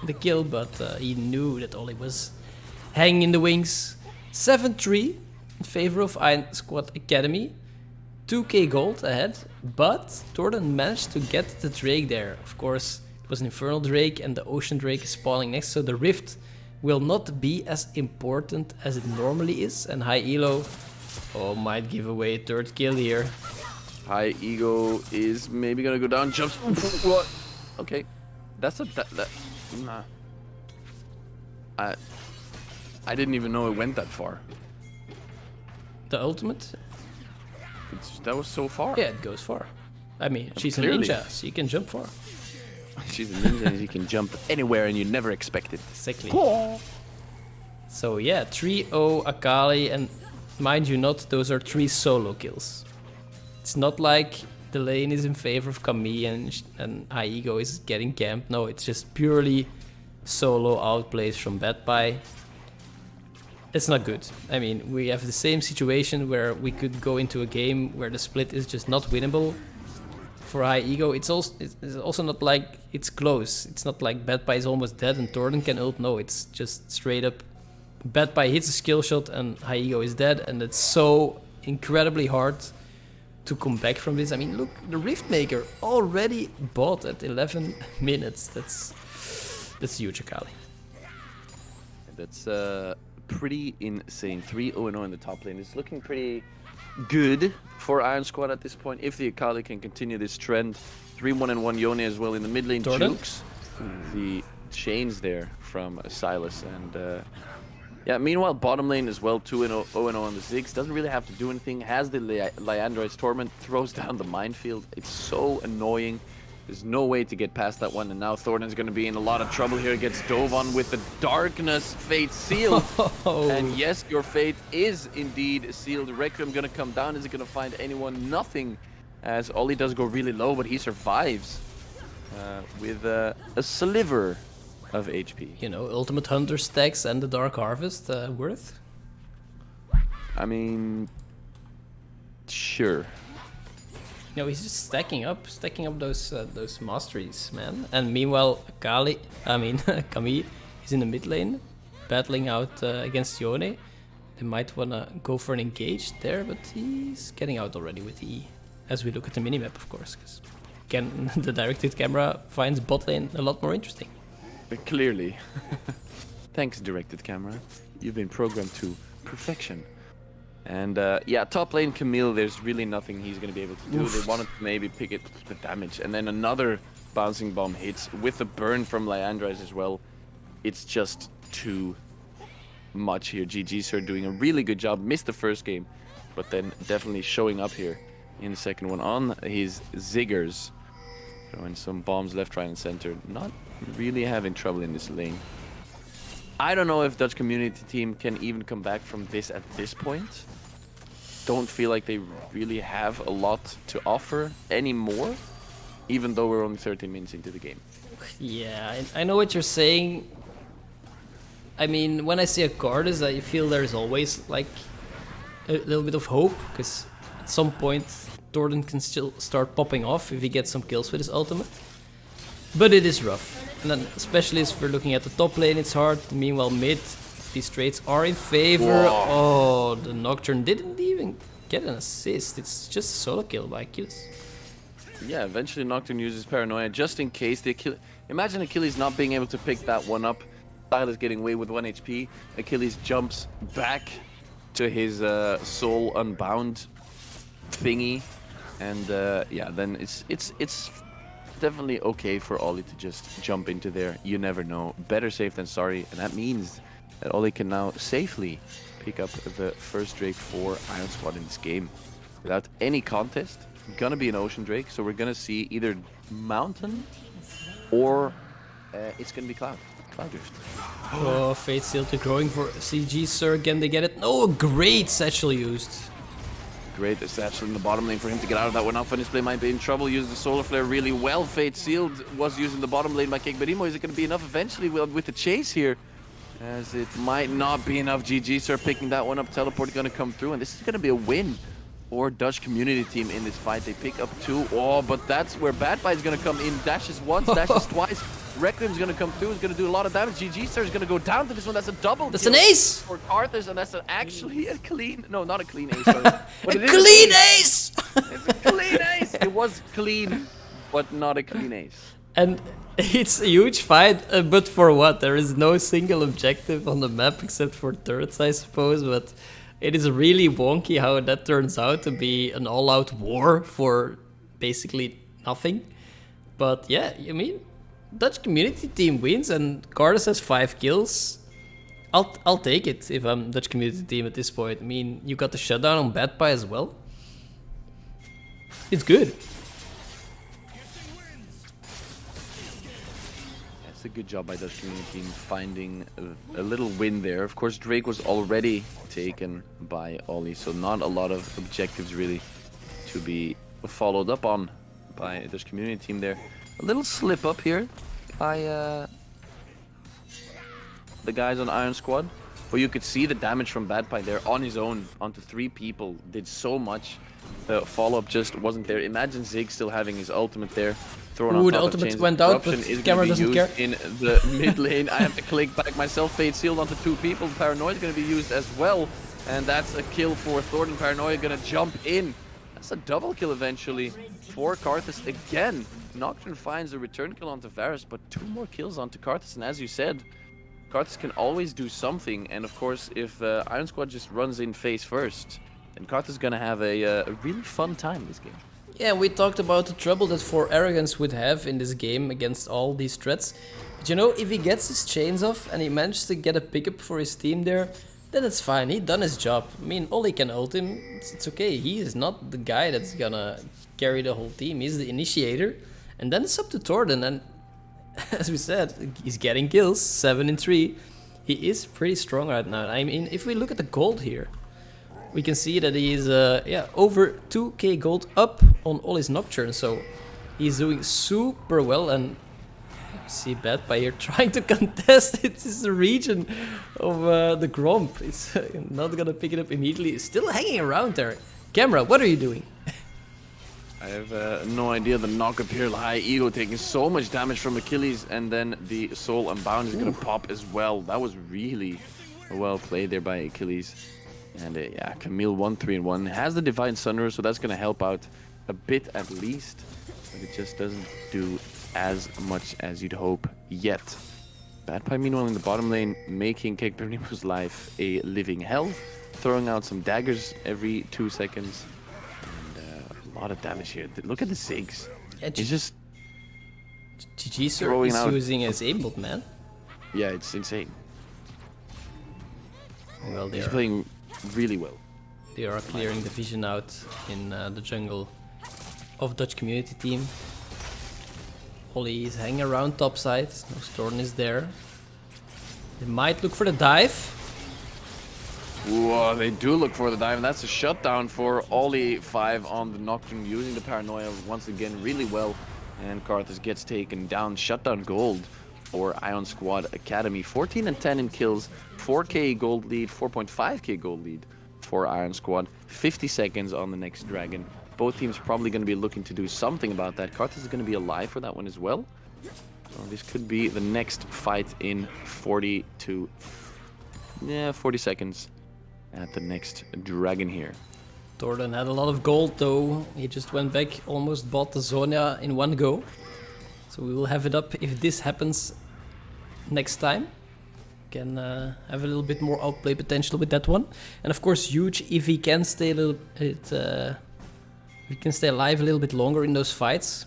the kill, but he knew that Ollie was hanging in the wings. 7-3 in favor of Iron Squad Academy. 2k gold ahead, but Torden managed to get the Drake there. Of course, it was an Infernal Drake and the Ocean Drake is spawning next, so the Rift will not be as important as it normally is. And High Elo might give away a third kill here. High Ego is maybe gonna go down, jumps. What? Okay, that's a nah. I didn't even know it went that far. The ultimate? That was so far. Yeah, it goes far. I mean, she's Clearly. a ninja, so you can jump far. She's a ninja and you can jump anywhere and you never expect it. Exactly. So yeah, 3-0 Akali, and mind you not, those are 3 solo kills. It's not like the lane is in favor of Camille and High Ego is getting camped. No, it's just purely solo outplays from Badpie. It's not good. I mean, we have the same situation where we could go into a game where the split is just not winnable. For High Ego, it's also not like it's close. It's not like Badpie is almost dead and Torden can ult. No, it's just straight up Badpie hits a skill shot and High Ego is dead, and it's so incredibly hard to come back from this. I mean, look, the Riftmaker already bought at 11 minutes. That's huge, Akali. That's pretty insane. 3-0-0 in the top lane. It's looking pretty good for Iron Squad at this point. If the Akali can continue this trend. 3-1-1 Yone as well in the mid lane. Torden? Jukes the chains there from Silas. And yeah, meanwhile, bottom lane as well. 2-0 on the Ziggs. Doesn't really have to do anything. Has the Liandry's Torment. Throws down the minefield. It's so annoying. There's no way to get past that one, and now Thornton's going to be in a lot of trouble here. Gets dove on with the Darkness Fate sealed. And yes, your fate is indeed sealed. Requiem going to come down. Is it going to find anyone? Nothing, as Ollie does go really low, but he survives with a sliver of HP. You know, Ultimate Hunter stacks and the Dark Harvest worth? I mean, sure. No, he's just stacking up those masteries, man. And meanwhile, Camille is in the mid lane, battling out against Yone. They might wanna go for an engage there, but he's getting out already with the E. As we look at the minimap, of course, because again, the directed camera finds bot lane a lot more interesting. Clearly. Thanks, directed camera. You've been programmed to perfection. And yeah, top lane Camille, there's really nothing he's going to be able to do. They wanted to maybe pick it the damage. And then another bouncing bomb hits with the burn from Liandry's as well. It's just too much here. GG Sir doing a really good job. Missed the first game, but then definitely showing up here in the second one on his Ziggers. Throwing some bombs left, right, and center. Not really having trouble in this lane. I don't know if Dutch community team can even come back from this at this point. Don't feel like they really have a lot to offer anymore, even though we're only 13 minutes into the game. Yeah, I know what you're saying. I mean, when I see a Cardis, I feel there's always like a little bit of hope, because at some point Torden can still start popping off if he gets some kills with his ultimate. But it is rough. And then, especially as we're looking at the top lane, it's hard. Meanwhile, mid, these trades are in favor. Whoa. Oh, the Nocturne didn't even get an assist. It's just a solo kill by Achilles. Yeah, eventually Nocturne uses Paranoia just in case. Imagine Achilles not being able to pick that one up. Silas getting away with 1 HP. Achilles jumps back to his Soul Unbound thingy. And yeah, then it's definitely okay for Ollie to just jump into there. You never know. Better safe than sorry. And that means that Ollie can now safely pick up the first Drake for Iron Squad in this game. Without any contest. Gonna be an Ocean Drake. So we're gonna see either Mountain or it's gonna be Cloud Drift. Oh, Fate Seal to growing for CG Sir. Again, they get it. No, great satchel used. Great, there's actually in the bottom lane for him to get out of that one. Now Finish Play might be in trouble. Used the Solar Flare really well. Fate Sealed was using the bottom lane by Kegberimo. Is it going to be enough eventually with the chase here? As it might not be enough. GG Sir picking that one up. Teleport gonna come through, and this is gonna be a win for Dutch community team in this fight. They pick up 2. Oh, but that's where Bad Pie is gonna come in. Dashes once, dashes twice. Requiem's gonna come through. He's gonna do a lot of damage. GG Sir is gonna go down to this one. That's a double. That's kill an ace for Karthus, and that's actually a clean. No, not a clean ace. Sorry. But a clean ace. It's a clean ace. It was clean, but not a clean ace. And it's a huge fight, but for what? There is no single objective on the map except for turrets, I suppose, but it is really wonky how that turns out to be an all-out war for basically nothing. But yeah, I mean, Dutch community team wins and Karthus has 5 kills. I'll take it if I'm Dutch community team at this point. I mean, you got the shutdown on Bad Pie as well. It's good. It's a good job by Dutch community team finding a little win there. Of course, Drake was already taken by Ollie, so not a lot of objectives really to be followed up on by Dutch community team there. A little slip up here by the guys on Iron Squad. But you could see the damage from Bad Pie there on his own onto 3 people. Did so much. The follow-up just wasn't there. Imagine Zig still having his ultimate there. Ooh, the ultimate went out, but camera doesn't care. In the mid lane, I have to click back myself. Fade sealed onto 2 people. Paranoia is going to be used as well. And that's a kill for Thornton. Paranoia going to jump in. That's a double kill eventually for Karthus again. Nocturne finds a return kill onto Varus, but 2 more kills onto Karthus. And as you said, Karthus can always do something. And of course, if Iron Squad just runs in face first, then Karthus is going to have a really fun time this game. Yeah, we talked about the trouble that 4 Arrogance would have in this game against all these threats. But you know, if he gets his chains off and he manages to get a pickup for his team there, then it's fine. He done his job. I mean, Ollie can ult him. It's okay. He is not the guy that's gonna carry the whole team. He's the initiator. And then it's up to Torden. And as we said, he's getting kills, 7 in 3. He is pretty strong right now. I mean, if we look at the gold here, we can see that he's over 2k gold up on all his Nocturne, so he's doing super well. And see Bad Pie here trying to contest it. It's the region of the Gromp. It's not gonna pick it up immediately. It's still hanging around there. Camera, what are you doing? I have no idea. The knock up here, high ego taking so much damage from Achilles, and then the soul unbound is gonna pop as well. That was really well played there by Achilles. And yeah, Camille 1-3-1 has the Divine Sunrise, so that's going to help out a bit at least. But it just doesn't do as much as you'd hope yet. Bad Pie, meanwhile, in the bottom lane, making Cake Bernimu's life a living hell. Throwing out some daggers every 2 seconds. And a lot of damage here. Look at the Zigs. Yeah, he's just... GG Sir is using his aimbot, man. Yeah, it's insane. Well, he's playing really well. They are clearing the vision out in the jungle of Dutch community team. Ollie is hanging around topside. No Storm is there. They might look for the dive. Whoa, they do look for the dive, and that's a shutdown for Ollie 5 on the Nocturne, using the Paranoia once again really well. And Karthus gets taken down. Shutdown gold for Ion Squad Academy. 14 and 10 in kills, 4k gold lead, 4.5k gold lead for Iron Squad. 50 seconds on the next dragon. Both teams probably going to be looking to do something about that. Karthus is going to be alive for that one as well. So this could be the next fight in 40 seconds at the next dragon here. Torden had a lot of gold though. He just went back, almost bought the Zonia in one go. So we will have it up if this happens next time. Can have a little bit more outplay potential with that one. And of course, huge if he can stay a little bit, we can stay alive a little bit longer in those fights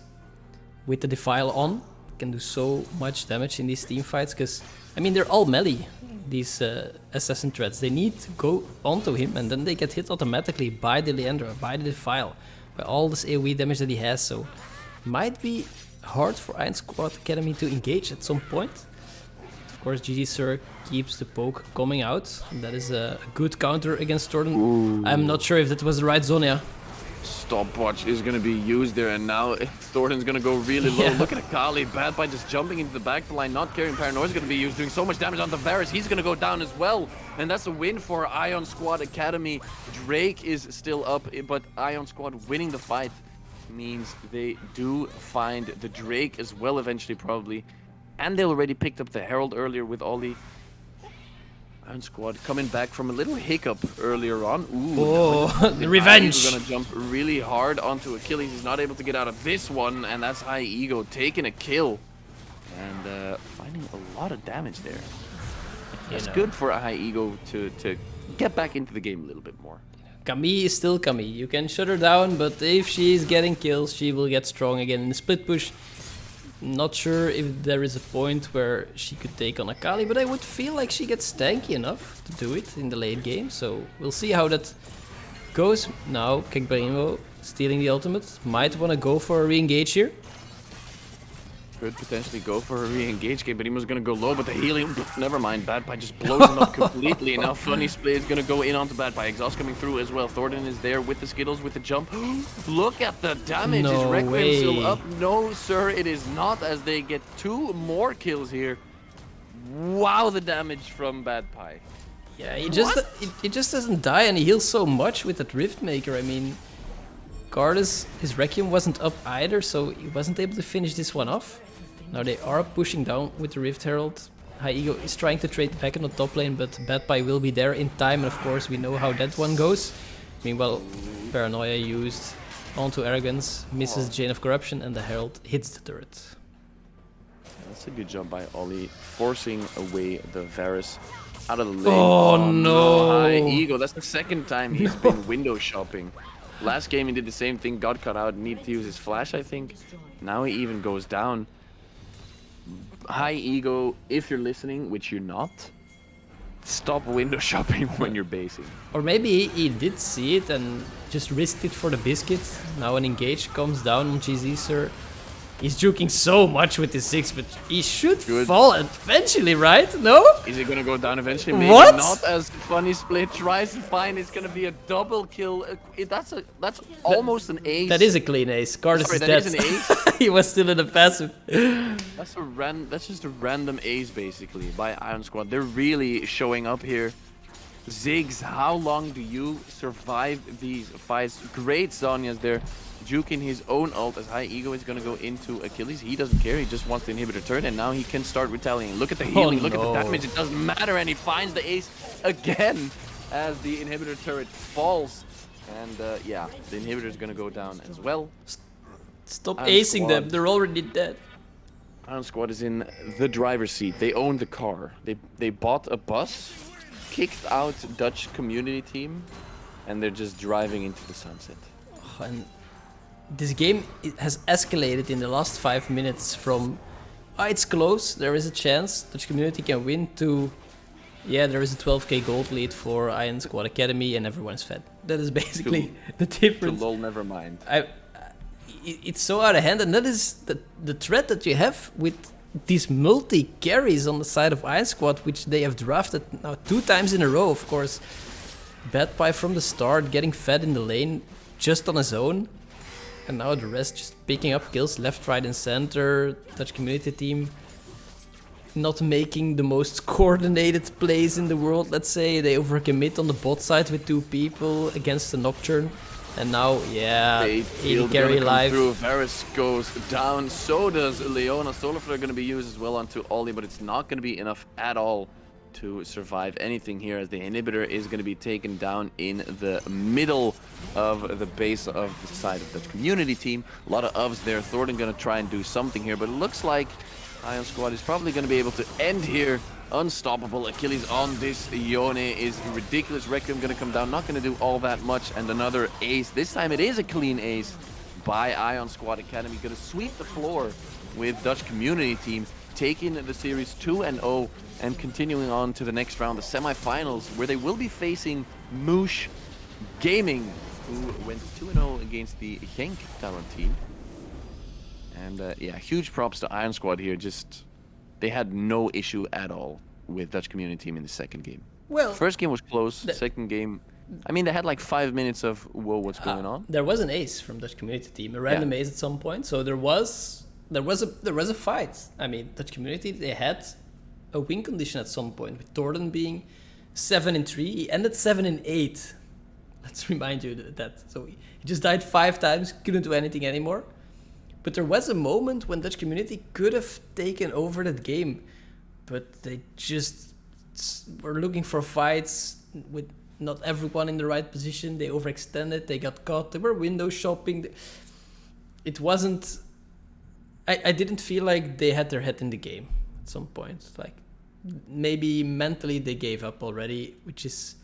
with the Defile on. Can do so much damage in these team fights because I mean they're all melee. These assassin threats, they need to go onto him and then they get hit automatically by the Leandra, by the Defile, by all this AoE damage that he has. So might be hard for Iron Squad Academy to engage at some point. Of course, GG Sir keeps the poke coming out. And that is a good counter against Torden. I'm not sure if that was the right Zonia. Stopwatch is going to be used there, and now Thornton's going to go really low. Look at Akali, Bad by just jumping into the back line, not carrying Paranoia is going to be used, doing so much damage on the Varus. He's going to go down as well, and that's a win for Ion Squad Academy. Drake is still up, but Ion Squad winning the fight means they do find the Drake as well eventually, probably. And they already picked up the Herald earlier with Ollie. Iron Squad coming back from a little hiccup earlier on. Ooh, the revenge! He's gonna jump really hard onto Achilles. He's not able to get out of this one, and that's High Ego taking a kill and finding a lot of damage there. It's good for a High Ego to get back into the game a little bit more. Camille is still Camille. You can shut her down, but if she's getting kills, she will get strong again in the split push. Not sure if there is a point where she could take on Akali, but I would feel like she gets tanky enough to do it in the late game. So we'll see how that goes. Now, Kekbrimo stealing the ultimate. Might want to go for a re-engage here. Could potentially go for a re-engage game, but he was going to go low, but the healing, never mind. Bad Pie just blows him up completely. Now Funny Split is going to go in onto Bad Pie. Exhaust coming through as well. Thornton is there with the Skittles, with the jump. Look at the damage. No is Requiem way. still up? No, sir, it is not, as they get 2 more kills here. Wow, the damage from Bad Pie. Yeah, he just doesn't die, and he heals so much with that Riftmaker. I mean, Cardus, his Requiem wasn't up either, so he wasn't able to finish this one off. Now they are pushing down with the Rift Herald. High Ego is trying to trade back in the top lane, but Bad Pie will be there in time, and of course we know how that one goes. Meanwhile, Paranoia used onto Arrogance, misses Chain of Corruption, and the Herald hits the turret. That's a good job by Ollie, forcing away the Varus out of the lane. Oh, no! High Ego, that's the second time he's been window shopping. Last game he did the same thing, got cut out, needed to use his flash, I think. Now he even goes down. High Ego, if you're listening, which you're not, stop window shopping when you're basing. Or maybe he did see it and just risked it for the biscuit. Now an engage comes down on GZ, sir. He's juking so much with his 6, but he should fall eventually, right? No? Is he gonna go down eventually? Maybe What? not, as Funny Split tries to find. It's gonna be a double kill. That's almost an ace. That is a clean ace. Cardus Sorry, is that dead. is an ace? He was still in the passive. That's just a random ace basically by Iron Squad. They're really showing up here. Ziggs, how long do you survive these fights? Great Zhonya's there, juking his own ult as High Ego is going to go into Achilles. He doesn't care, he just wants the inhibitor turn, and now he can start retaliating. Look at the healing, look at the damage, it doesn't matter, and he finds the ace again as the inhibitor turret falls. And yeah, the inhibitor is going to go down as well. Stop Iron acing Squad. them, they're already dead. Iron Squad is in the driver's seat. They own the car. They bought a bus, kicked out Dutch community team, and they're just driving into the sunset. Oh, and this game has escalated in the last 5 minutes from it's close, there is a chance Dutch community can win, to yeah, there is a 12k gold lead for Iron Squad Academy and everyone's fed. That is basically the difference. Lol, never mind. It's so out of hand, and that is the threat that you have with these multi-carries on the side of Iron Squad, which they have drafted now 2 times in a row, of course. Bad Pie from the start, getting fed in the lane just on his own. And now the rest just picking up kills left, right and center. Dutch community team not making the most coordinated plays in the world, let's say. They overcommit on the bot side with 2 people against the Nocturne. And now, yeah, 80 carry live. Through. Varus goes down, so does Leona. Solarflare going to be used as well onto Ollie, but it's not going to be enough at all to survive anything here, as the inhibitor is going to be taken down in the middle of the base of the side of the community team. A lot of UVs there. Thornton going to try and do something here, but it looks like Ion Squad is probably going to be able to end here. Unstoppable. Achilles on this Yone is ridiculous. Requiem going to come down, not going to do all that much, and another ace. This time it is a clean ace by Ion Squad Academy. Going to sweep the floor with Dutch community team, taking the series 2-0 and continuing on to the next round, the semifinals, where they will be facing Moosh Gaming, who went 2-0 against the Genk talent team. And yeah, huge props to Iron Squad here. Just, they had no issue at all with Dutch community team in the second game. Well, first game was close. Second game, I mean, they had like 5 minutes of whoa, what's going on? There was an ace from Dutch community team, a random ace at some point. So there was a fight. I mean, Dutch community, they had a win condition at some point with Torden being 7-3. He ended 7-8. Let's remind you that. So he just died 5 times, couldn't do anything anymore. But there was a moment when Dutch community could have taken over that game, but they just were looking for fights with not everyone in the right position. They overextended, they got caught, they were window shopping. It wasn't... I didn't feel like they had their head in the game at some point. Like, maybe mentally they gave up already, which is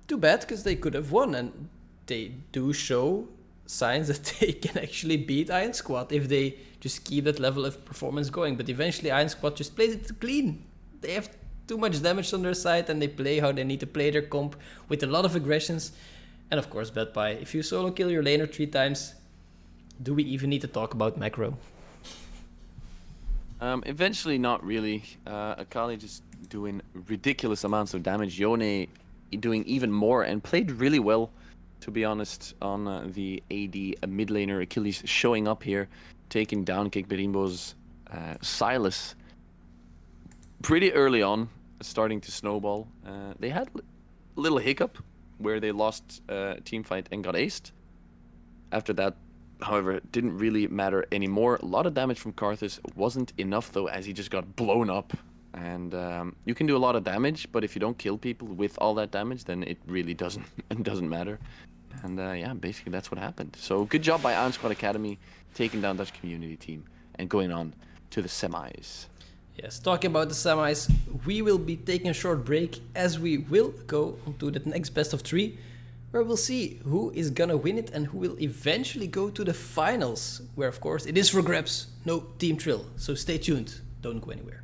too bad because they could have won, and they do show signs that they can actually beat Iron Squad if they just keep that level of performance going. But eventually Iron Squad just plays it clean. They have too much damage on their side and they play how they need to play their comp with a lot of aggressions. And of course, Bad Pie, if you solo kill your laner 3 times, do we even need to talk about macro? Eventually, not really. Akali just doing ridiculous amounts of damage. Yone doing even more and played really well, to be honest, on the AD mid laner. Achilles showing up here, taking down Kikberimbo's Silas pretty early on, starting to snowball. They had a little hiccup where they lost team fight and got aced. After that, however, it didn't really matter anymore. A lot of damage from Karthus wasn't enough though, as he just got blown up. And you can do a lot of damage, but if you don't kill people with all that damage, then it really doesn't matter. And yeah, basically that's what happened. So good job by Iron Squad Academy taking down Dutch community team and going on to the semis. Yes, talking about the semis, we will be taking a short break as we will go on to the next best of 3, where we'll see who is gonna win it and who will eventually go to the finals, where of course it is for grabs, no team trill. So stay tuned, don't go anywhere.